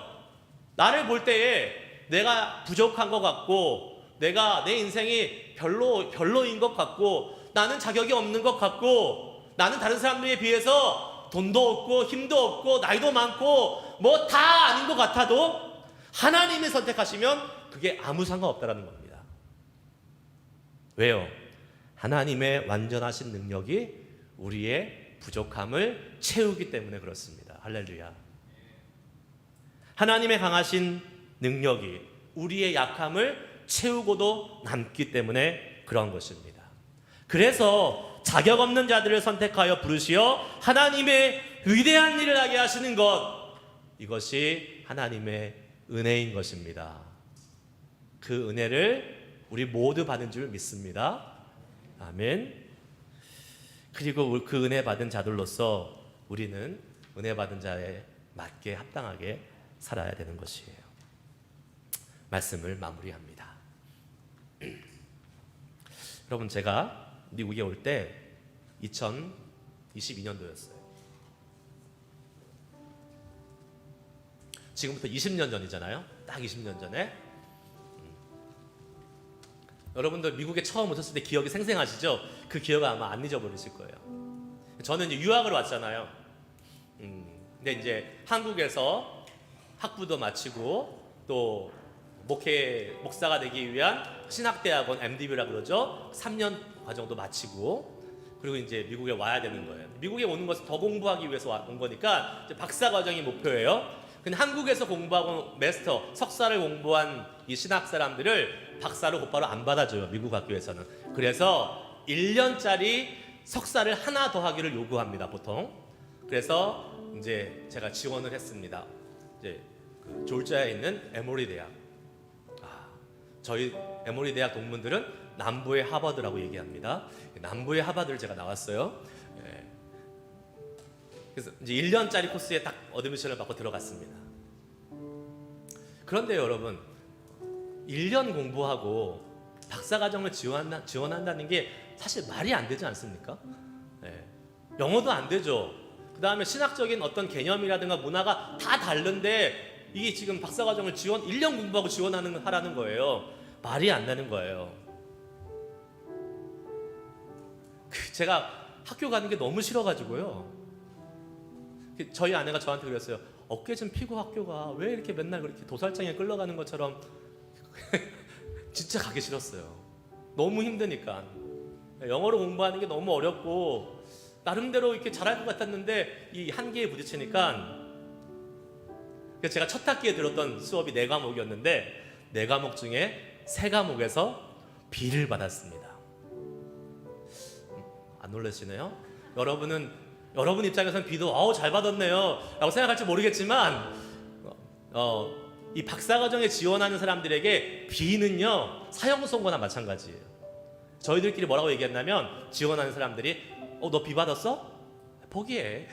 S1: 나를 볼 때에 내가 부족한 것 같고, 내가 내 인생이 별로인 것 같고, 나는 자격이 없는 것 같고, 나는 다른 사람들에 비해서 돈도 없고 힘도 없고 나이도 많고 뭐 다 아닌 것 같아도 하나님이 선택하시면 그게 아무 상관없다라는 겁니다. 왜요? 하나님의 완전하신 능력이 우리의 부족함을 채우기 때문에 그렇습니다. 할렐루야. 하나님의 강하신 능력이 우리의 약함을 채우고도 남기 때문에 그런 것입니다. 그래서 자격 없는 자들을 선택하여 부르시어 하나님의 위대한 일을 하게 하시는 것, 이것이 하나님의 은혜인 것입니다. 그 은혜를 우리 모두 받은 줄 믿습니다. 아멘. 그리고 그 은혜 받은 자들로서 우리는 은혜 받은 자에 맞게 합당하게 살아야 되는 것이에요. 말씀을 마무리합니다. 여러분, 제가 미국에 올 때 2022년도였어요. 지금부터 20년 전이잖아요. 딱 20년 전에. 여러분들 미국에 처음 오셨을 때 기억이 생생하시죠? 그 기억을 아마 안 잊어버리실 거예요. 저는 이제 유학을 왔잖아요. 근데 이제 한국에서 학부도 마치고 또 목사가 되기 위한 신학대학원 MDB라 그러죠. 3년 과정도 마치고 그리고 이제 미국에 와야 되는 거예요. 미국에 오는 것은 더 공부하기 위해서 온 거니까 이제 박사 과정이 목표예요. 근데 한국에서 공부하고 마스터, 석사를 공부한 이 신학 사람들을 박사로 곧바로 안 받아줘요. 미국 학교에서는. 그래서 1년짜리 석사를 하나 더 하기를 요구합니다. 보통. 그래서 이제 제가 지원을 했습니다. 이제 그 졸지아에 있는 에모리 대학. 저희 에모리 대학 동문들은 남부의 하버드라고 얘기합니다. 남부의 하버드를 제가 나왔어요. 그래서 이제 1년짜리 코스에 딱 어드미션을 받고 들어갔습니다. 그런데 여러분, 1년 공부하고 박사과정을 지원한다는 게 사실 말이 안 되지 않습니까? 영어도 안 되죠. 그 다음에 신학적인 어떤 개념이라든가 문화가 다 다른데 이게 지금 박사과정을 1년 공부하고 하라는 거예요. 말이 안 나는 거예요. 제가 학교 가는 게 너무 싫어가지고요. 저희 아내가 저한테 그랬어요. 어깨 좀 피고 학교가 왜 이렇게 맨날 그렇게 도살장에 끌려가는 것처럼. 진짜 가기 싫었어요. 너무 힘드니까. 영어로 공부하는 게 너무 어렵고 나름대로 이렇게 잘할 것 같았는데 이 한계에 부딪히니까. 그래서 제가 첫 학기에 들었던 수업이 4과목이었는데 4과목 중에 3과목에서 B를 받았습니다. 안 놀라시네요? 여러분 입장에서는 B도 잘 받았네요 라고 생각할지 모르겠지만 이 박사과정에 지원하는 사람들에게 B는요 사형선고나 마찬가지예요. 저희들끼리 뭐라고 얘기했냐면 지원하는 사람들이 너 B 받았어? 포기해.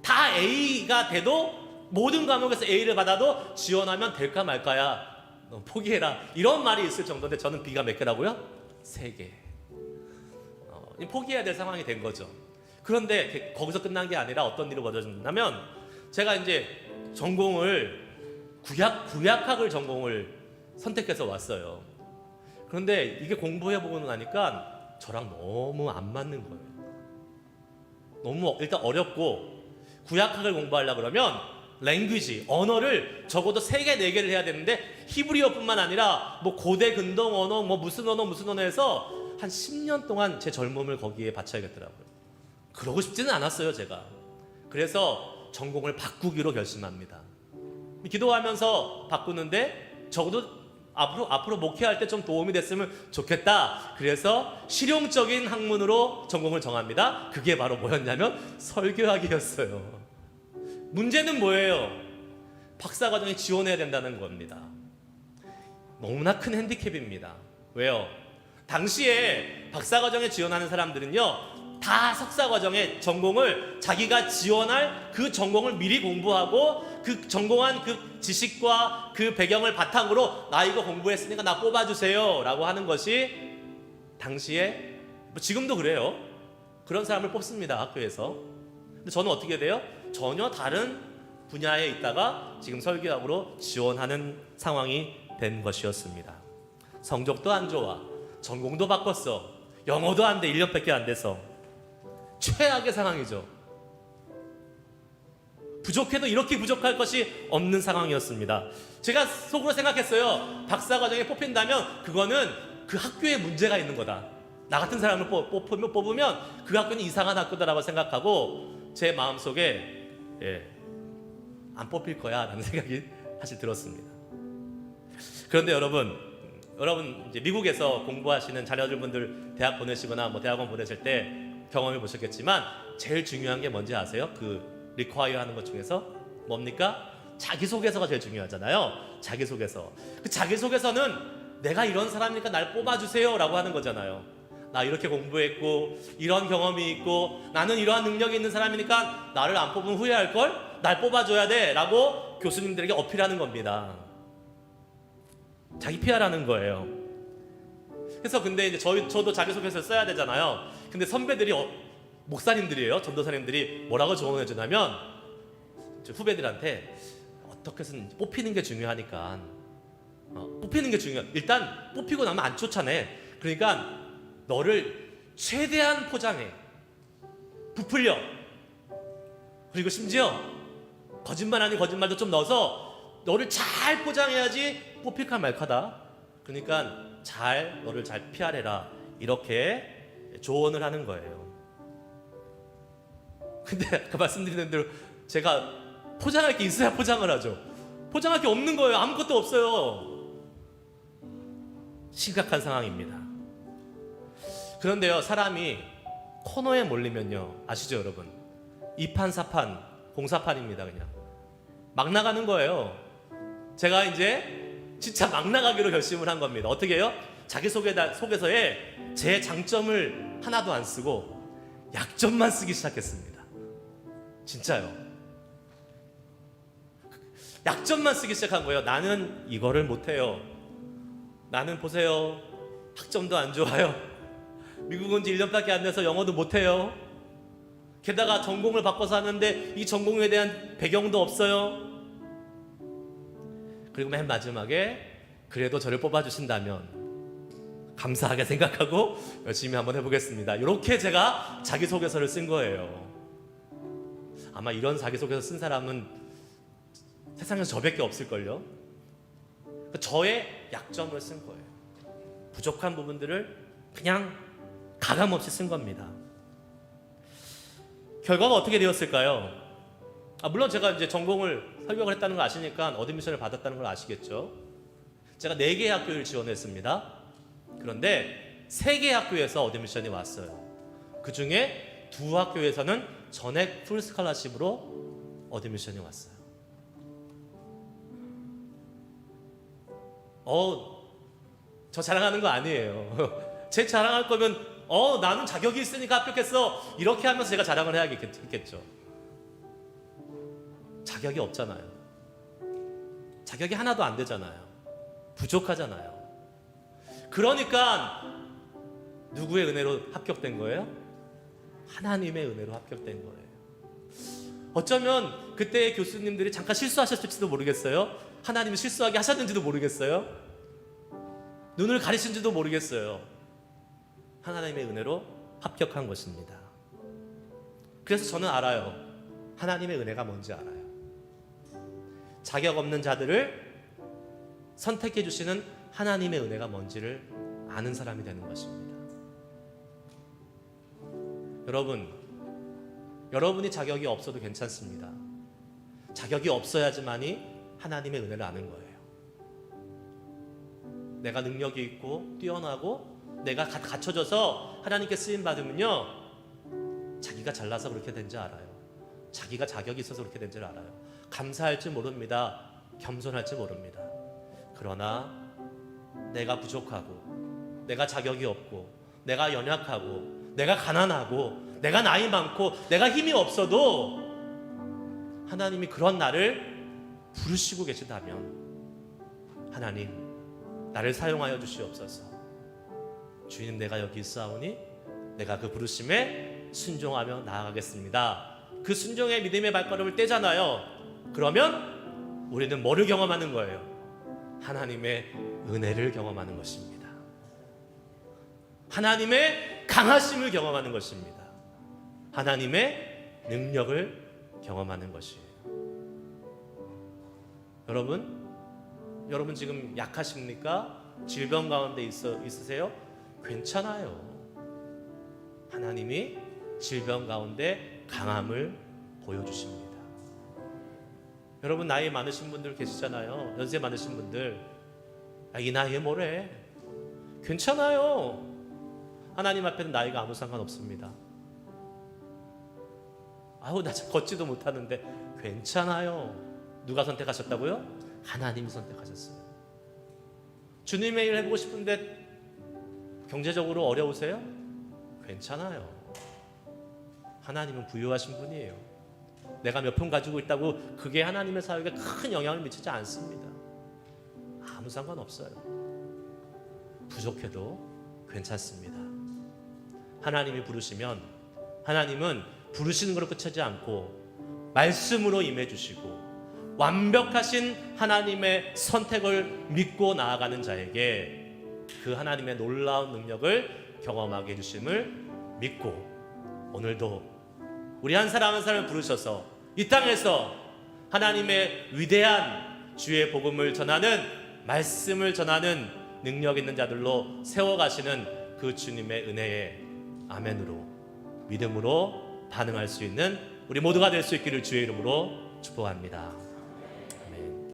S1: 다 A가 돼도 모든 과목에서 A를 받아도 지원하면 될까 말까야. 포기해라. 이런 말이 있을 정도인데 저는 B가 몇 개라고요? 3개. 포기해야 될 상황이 된 거죠. 그런데 거기서 끝난 게 아니라 어떤 일이 벌어졌냐면 제가 이제 전공을 구약학을 전공을 선택해서 왔어요. 그런데 이게 공부해보고 나니까 저랑 너무 안 맞는 거예요. 너무 일단 어렵고 구약학을 공부하려고 그러면 랭귀지, 언어를 적어도 3개, 4개를 해야 되는데 히브리어뿐만 아니라 뭐 고대 근동 언어, 뭐 무슨 언어에서 한 10년 동안 제 젊음을 거기에 바쳐야겠더라고요. 그러고 싶지는 않았어요, 제가. 그래서 전공을 바꾸기로 결심합니다. 기도하면서 바꾸는데 적어도 앞으로 목회할 때 좀 도움이 됐으면 좋겠다. 그래서 실용적인 학문으로 전공을 정합니다. 그게 바로 뭐였냐면 설교학이었어요. 문제는 뭐예요? 박사과정에 지원해야 된다는 겁니다. 너무나 큰 핸디캡입니다. 왜요? 당시에 박사과정에 지원하는 사람들은요 다 석사과정에 전공을 자기가 지원할 그 전공을 미리 공부하고 그 전공한 그 지식과 그 배경을 바탕으로 나 이거 공부했으니까 나 뽑아주세요 라고 하는 것이 당시에 지금도 그래요. 그런 사람을 뽑습니다, 학교에서. 근데 저는 어떻게 돼요? 전혀 다른 분야에 있다가 지금 설교학으로 지원하는 상황이 된 것이었습니다. 성적도 안 좋아. 전공도 바꿨어. 영어도 안 돼. 1년밖에 안 돼서. 최악의 상황이죠. 부족해도 이렇게 부족할 것이 없는 상황이었습니다. 제가 속으로 생각했어요. 박사과정에 뽑힌다면 그거는 그 학교에 문제가 있는 거다. 나 같은 사람을 뽑으면 그 학교는 이상한 학교다라고 생각하고 제 마음속에 안 뽑힐 거야 라는 생각이 사실 들었습니다. 그런데 여러분 이제 미국에서 공부하시는 자녀들 분들 대학 보내시거나 뭐 대학원 보내실 때 경험해 보셨겠지만 제일 중요한 게 뭔지 아세요? 그 리콰이어 하는 것 중에서 뭡니까? 자기소개서가 제일 중요하잖아요. 자기소개서. 그 자기소개서는 내가 이런 사람이니까 날 뽑아주세요 라고 하는 거잖아요. 나 이렇게 공부했고 이런 경험이 있고 나는 이러한 능력이 있는 사람이니까 나를 안 뽑으면 후회할걸? 날 뽑아줘야 돼 라고 교수님들에게 어필하는 겁니다. 자기 PR하는 거예요. 그래서 근데 이제 저도 자기소개서를 써야 되잖아요. 근데 선배들이 목사님들이에요. 전도사님들이 뭐라고 조언해 주냐면 후배들한테 어떻게 해서든 뽑히는 게 중요하니까 뽑히는 게 중요해. 일단 뽑히고 나면 안 쫓아내. 그러니까 너를 최대한 포장해. 부풀려. 그리고 심지어 거짓말 아닌 거짓말도 좀 넣어서 너를 잘 포장해야지 뽑힐까 말까다. 그러니까 너를 잘 PR해라. 이렇게 조언을 하는 거예요. 근데 아까 말씀드린 대로 제가 포장할 게 있어야 포장을 하죠. 포장할 게 없는 거예요. 아무것도 없어요. 심각한 상황입니다. 그런데요, 사람이 코너에 몰리면요, 아시죠 여러분? 2판 4판 공사판입니다. 그냥 막 나가는 거예요. 제가 이제 진짜 막 나가기로 결심을 한 겁니다. 어떻게 해요? 자기소개서에 제 장점을 하나도 안 쓰고 약점만 쓰기 시작했습니다. 진짜요. 약점만 쓰기 시작한 거예요. 나는 이거를 못해요. 나는 보세요, 학점도 안 좋아요. 미국 온 지 1년밖에 안 돼서 영어도 못해요. 게다가 전공을 바꿔서 하는데 이 전공에 대한 배경도 없어요. 그리고 맨 마지막에 그래도 저를 뽑아주신다면 감사하게 생각하고 열심히 한번 해보겠습니다. 이렇게 제가 자기소개서를 쓴 거예요. 아마 이런 자기소개서 쓴 사람은 세상에서 저밖에 없을걸요. 저의 약점을 쓴 거예요. 부족한 부분들을 그냥 가감없이 쓴 겁니다. 결과가 어떻게 되었을까요? 물론 제가 이제 전공을 설명을 했다는 걸 아시니까 어드미션을 받았다는 걸 아시겠죠. 제가 4개의 학교를 지원했습니다. 그런데 3개의 학교에서 어드미션이 왔어요. 그 중에 2학교에서는 전액 풀 스칼라십으로 어드미션이 왔어요. 저 자랑하는 거 아니에요. 제 자랑할 거면 나는 자격이 있으니까 합격했어 이렇게 하면서 제가 자랑을 해야겠죠. 자격이 없잖아요. 자격이 하나도 안 되잖아요. 부족하잖아요. 그러니까 누구의 은혜로 합격된 거예요? 하나님의 은혜로 합격된 거예요. 어쩌면 그때 교수님들이 잠깐 실수하셨을지도 모르겠어요. 하나님이 실수하게 하셨는지도 모르겠어요. 눈을 가리신지도 모르겠어요. 하나님의 은혜로 합격한 것입니다. 그래서 저는 알아요. 하나님의 은혜가 뭔지 알아요. 자격 없는 자들을 선택해 주시는 하나님의 은혜가 뭔지를 아는 사람이 되는 것입니다. 여러분이 자격이 없어도 괜찮습니다. 자격이 없어야지만이 하나님의 은혜를 아는 거예요. 내가 능력이 있고 뛰어나고 내가 갖춰져서 하나님께 쓰임 받으면요, 자기가 잘나서 그렇게 된 줄 알아요. 자기가 자격이 있어서 그렇게 된 줄 알아요. 감사할 줄 모릅니다. 겸손할 줄 모릅니다. 그러나 내가 부족하고 내가 자격이 없고 내가 연약하고 내가 가난하고 내가 나이 많고 내가 힘이 없어도 하나님이 그런 나를 부르시고 계시다면, 하나님 나를 사용하여 주시옵소서. 주님, 내가 여기 있사오니 내가 그 부르심에 순종하며 나아가겠습니다. 그 순종의 믿음의 발걸음을 떼잖아요. 그러면 우리는 뭐를 경험하는 거예요? 하나님의 은혜를 경험하는 것입니다. 하나님의 강하심을 경험하는 것입니다. 하나님의 능력을 경험하는 것이에요. 여러분 지금 약하십니까? 질병 가운데 있으세요? 괜찮아요. 하나님이 질병 가운데 강함을 보여주십니다. 여러분 나이 많으신 분들 계시잖아요. 연세 많으신 분들. 이 나이에 뭐래? 괜찮아요. 하나님 앞에는 나이가 아무 상관없습니다. 나 걷지도 못하는데 괜찮아요. 누가 선택하셨다고요? 하나님이 선택하셨어요. 주님의 일 해보고 싶은데 경제적으로 어려우세요? 괜찮아요. 하나님은 부유하신 분이에요. 내가 몇 푼 가지고 있다고 그게 하나님의 사역에 큰 영향을 미치지 않습니다. 아무 상관없어요. 부족해도 괜찮습니다. 하나님이 부르시면 하나님은 부르시는 것으로 끝이지 않고 말씀으로 임해 주시고 완벽하신 하나님의 선택을 믿고 나아가는 자에게 그 하나님의 놀라운 능력을 경험하게 해주심을 믿고 오늘도 우리 한 사람 한 사람을 부르셔서 이 땅에서 하나님의 위대한 주의 복음을 전하는 말씀을 전하는 능력 있는 자들로 세워가시는 그 주님의 은혜에 아멘으로 믿음으로 반응할 수 있는 우리 모두가 될 수 있기를 주의 이름으로 축복합니다.